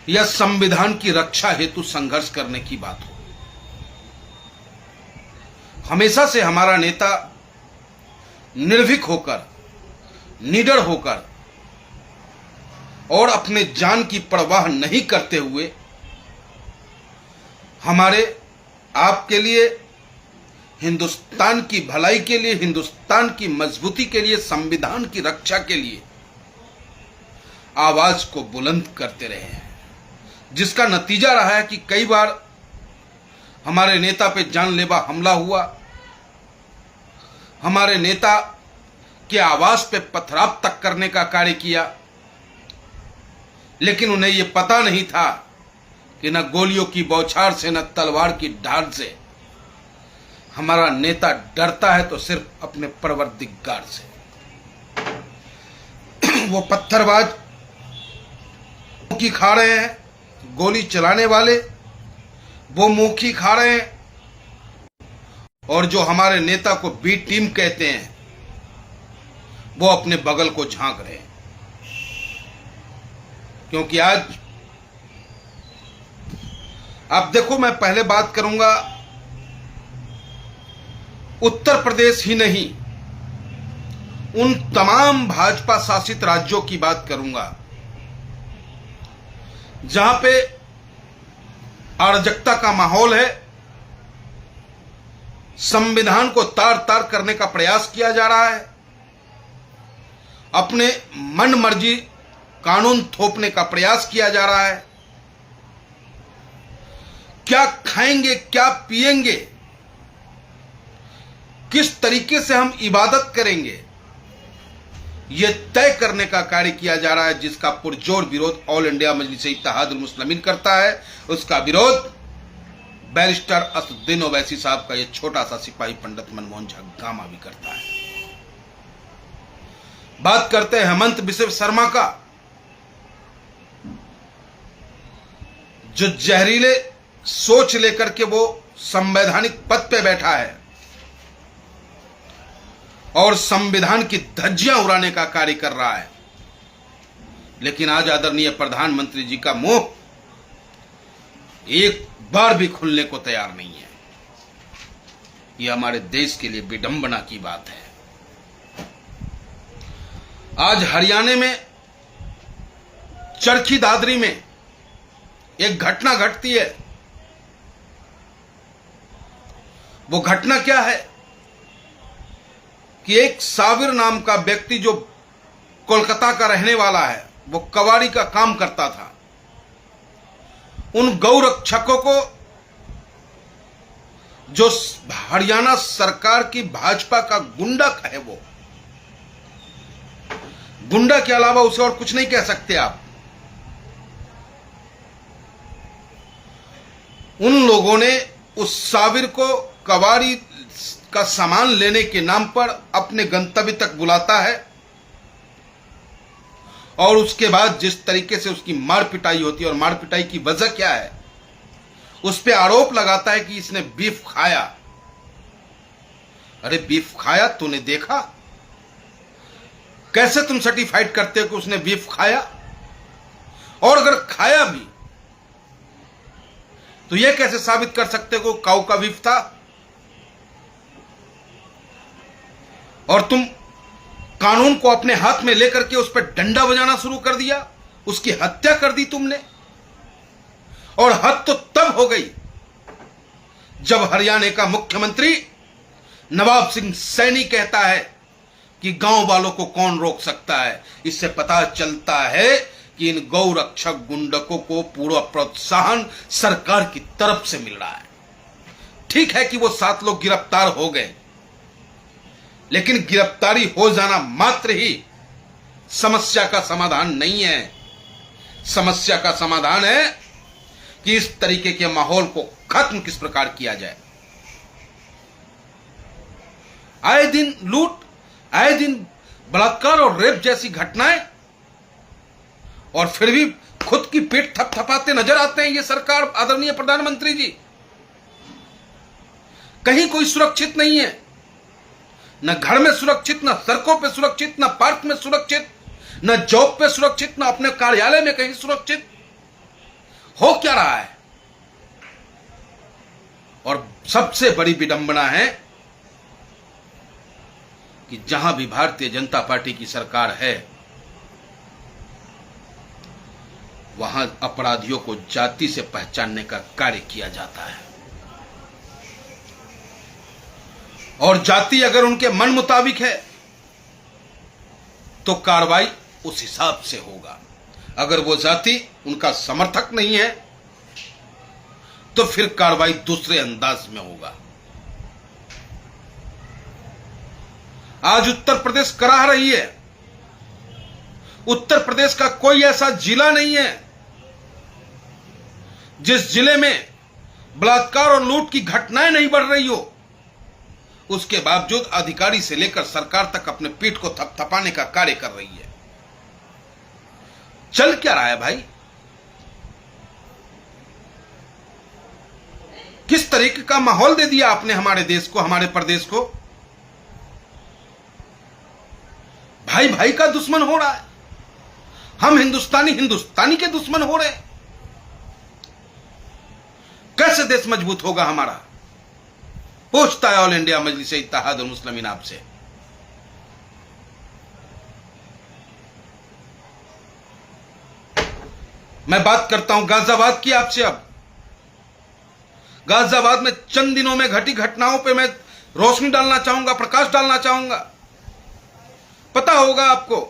या संविधान की रक्षा हेतु संघर्ष करने की बात हो। हमेशा से हमारा नेता निर्भीक होकर, निडर होकर और अपने जान की परवाह नहीं करते हुए हमारे आपके लिए, हिंदुस्तान की भलाई के लिए, हिंदुस्तान की मजबूती के लिए, संविधान की रक्षा के लिए आवाज को बुलंद करते रहे हैं, जिसका नतीजा रहा है कि कई बार हमारे नेता पे जानलेवा हमला हुआ, हमारे नेता के आवास पे पथराव तक करने का कार्य किया, लेकिन उन्हें यह पता नहीं था कि न गोलियों की बौछार से, न तलवार की ढाल से हमारा नेता डरता है तो सिर्फ अपने परवरदिगार से। वो पत्थरबाज मुखी खा रहे हैं, गोली चलाने वाले वो मुखी खा रहे हैं, और जो हमारे नेता को बी टीम कहते हैं वो अपने बगल को झांक रहे हैं। क्योंकि आज आप देखो, मैं पहले बात करूंगा उत्तर प्रदेश ही नहीं, उन तमाम भाजपा शासित राज्यों की बात करूंगा जहां पे अराजकता का माहौल है, संविधान को तार तार करने का प्रयास किया जा रहा है, अपने मन मर्जी कानून थोपने का प्रयास किया जा रहा है। क्या खाएंगे, क्या पिएंगे, किस तरीके से हम इबादत करेंगे, यह तय करने का कार्य किया जा रहा है, जिसका पुरजोर विरोध ऑल इंडिया मजलिस इत्तेहादुल मुस्लिमीन करता है। उसका विरोध बैरिस्टर असदुद्दीन ओवैसी साहब का यह छोटा सा सिपाही पंडित मनमोहन झा गामा भी करता है। बात करते हैं हेमंत बिस्व शर्मा का, जो जहरीले सोच लेकर के वो संवैधानिक पद पे बैठा है और संविधान की धज्जियां उड़ाने का कार्य कर रहा है, लेकिन आज आदरणीय प्रधानमंत्री जी का मुंह एक बार भी खुलने को तैयार नहीं है। यह हमारे देश के लिए विडंबना की बात है। आज हरियाणा में चरखी दादरी में एक घटना घटती है। वो घटना क्या है कि एक साबिर नाम का व्यक्ति, जो कोलकाता का रहने वाला है, वो कबाड़ी का काम करता था। उन गौरक्षकों को, जो हरियाणा सरकार की भाजपा का गुंडा है, वो गुंडा के अलावा उसे और कुछ नहीं कह सकते आप, उन लोगों ने उस साबिर को कबाड़ी का सामान लेने के नाम पर अपने गंतव्य तक बुलाता है, और उसके बाद जिस तरीके से उसकी मार पिटाई होती है, और मार पिटाई की वजह क्या है, उस पे आरोप लगाता है कि इसने बीफ खाया। अरे बीफ खाया, तूने देखा? कैसे तुम सर्टिफाइड करते हो कि उसने बीफ खाया? और अगर खाया भी तो यह कैसे साबित कर सकते हो काऊ का बीफ था? और तुम कानून को अपने हाथ में लेकर के उस पर डंडा बजाना शुरू कर दिया, उसकी हत्या कर दी तुमने। और हद तो तब हो गई जब हरियाणा का मुख्यमंत्री नवाब सिंह सैनी कहता है कि गांव वालों को कौन रोक सकता है। इससे पता चलता है कि इन गौरक्षक गुंडकों को पूरा प्रोत्साहन सरकार की तरफ से मिल रहा है। ठीक है कि वो 7 लोग गिरफ्तार हो गए, लेकिन गिरफ्तारी हो जाना मात्र ही समस्या का समाधान नहीं है। समस्या का समाधान है कि इस तरीके के माहौल को खत्म किस प्रकार किया जाए। आए दिन लूट, आए दिन बलात्कार और रेप जैसी घटनाएं, और फिर भी खुद की पेट थपथपाते नजर आते हैं ये सरकार, आदरणीय प्रधानमंत्री जी। कहीं कोई सुरक्षित नहीं है, न घर में सुरक्षित, न सड़कों पे सुरक्षित, न पार्क में सुरक्षित, न जॉब पे सुरक्षित, न अपने कार्यालय में कहीं सुरक्षित। हो क्या रहा है? और सबसे बड़ी विडंबना है कि जहां भी भारतीय जनता पार्टी की सरकार है, वहां अपराधियों को जाति से पहचानने का कार्य किया जाता है। और जाति अगर उनके मन मुताबिक है तो कार्रवाई उस हिसाब से होगा। अगर वो जाति उनका समर्थक नहीं है तो फिर कार्रवाई दूसरे अंदाज में होगा। आज उत्तर प्रदेश कराह रही है। उत्तर प्रदेश का कोई ऐसा जिला नहीं है जिस जिले में बलात्कार और लूट की घटनाएं नहीं बढ़ रही हो। उसके बावजूद अधिकारी से लेकर सरकार तक अपने पीठ को थपथपाने का कार्य कर रही है। चल क्या रहा है भाई? किस तरीके का माहौल दे दिया आपने हमारे देश को, हमारे प्रदेश को? भाई भाई का दुश्मन हो रहा है। हम हिंदुस्तानी हिंदुस्तानी के दुश्मन हो रहे हैं। कैसे देश मजबूत होगा हमारा? पूछता है ऑल इंडिया मजलिस इत्तेहादुल मुस्लिमीन आपसे। मैं बात करता हूं गाजियाबाद की आपसे। अब गाजियाबाद में चंद दिनों में घटी घटनाओं पे मैं रोशनी डालना चाहूंगा, प्रकाश डालना चाहूंगा। पता होगा आपको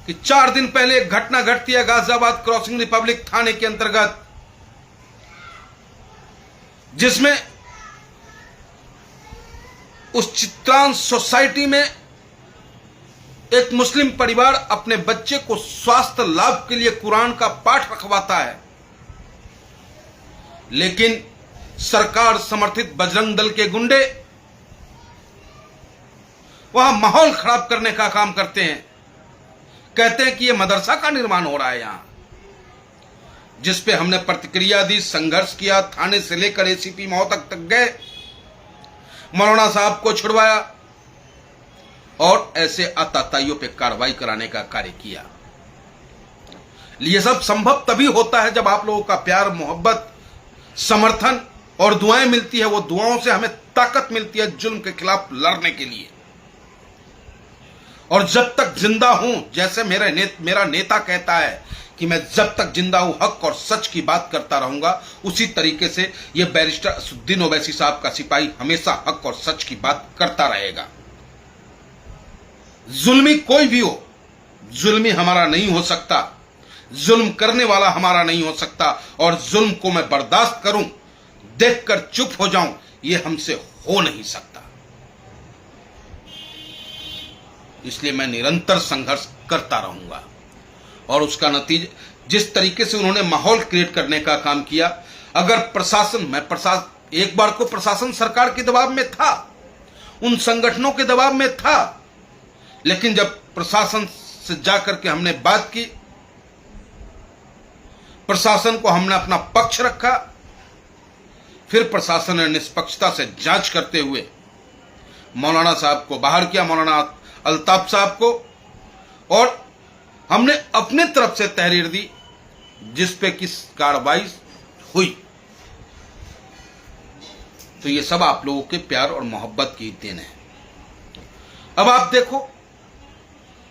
कि 4 दिन पहले एक घटना घटती है गाजियाबाद क्रॉसिंग रिपब्लिक थाने के अंतर्गत, जिसमें उस चित्रांश सोसाइटी में एक मुस्लिम परिवार अपने बच्चे को स्वास्थ्य लाभ के लिए कुरान का पाठ रखवाता है, लेकिन सरकार समर्थित बजरंग दल के गुंडे वहां माहौल खराब करने का काम करते हैं। कहते हैं कि यह मदरसा का निर्माण हो रहा है यहां, जिस पे हमने प्रतिक्रिया दी, संघर्ष किया, थाने से लेकर एसीपी महोदय तक गए, मौलाना साहब को छुड़वाया और ऐसे आताताइयों पे कार्रवाई कराने का कार्य किया। ये सब संभव तभी होता है जब आप लोगों का प्यार, मोहब्बत, समर्थन और दुआएं मिलती है। वो दुआओं से हमें ताकत मिलती है जुल्म के खिलाफ लड़ने के लिए। और जब तक जिंदा हूं, जैसे मेरा नेता कहता है कि मैं जब तक जिंदा हूं हक और सच की बात करता रहूंगा, उसी तरीके से यह बैरिस्टर असदुद्दीन ओवैसी साहब का सिपाही हमेशा हक और सच की बात करता रहेगा। जुल्मी कोई भी हो, जुल्मी हमारा नहीं हो सकता, जुल्म करने वाला हमारा नहीं हो सकता। और जुल्म को मैं बर्दाश्त करूं, देखकर चुप हो जाऊं, यह हमसे हो नहीं सकता। इसलिए मैं निरंतर संघर्ष करता रहूंगा। और उसका नतीजा, जिस तरीके से उन्होंने माहौल क्रिएट करने का काम किया, अगर प्रशासन, एक बार को प्रशासन सरकार के दबाव में था, उन संगठनों के दबाव में था, लेकिन जब प्रशासन से जाकर के हमने बात की, प्रशासन को हमने अपना पक्ष रखा, फिर प्रशासन ने निष्पक्षता से जांच करते हुए मौलाना साहब को बाहर किया, मौलाना अल्ताफ साहब को, और हमने अपने तरफ से तहरीर दी जिस पे किस कार्रवाई हुई। तो ये सब आप लोगों के प्यार और मोहब्बत की देन है। अब आप देखो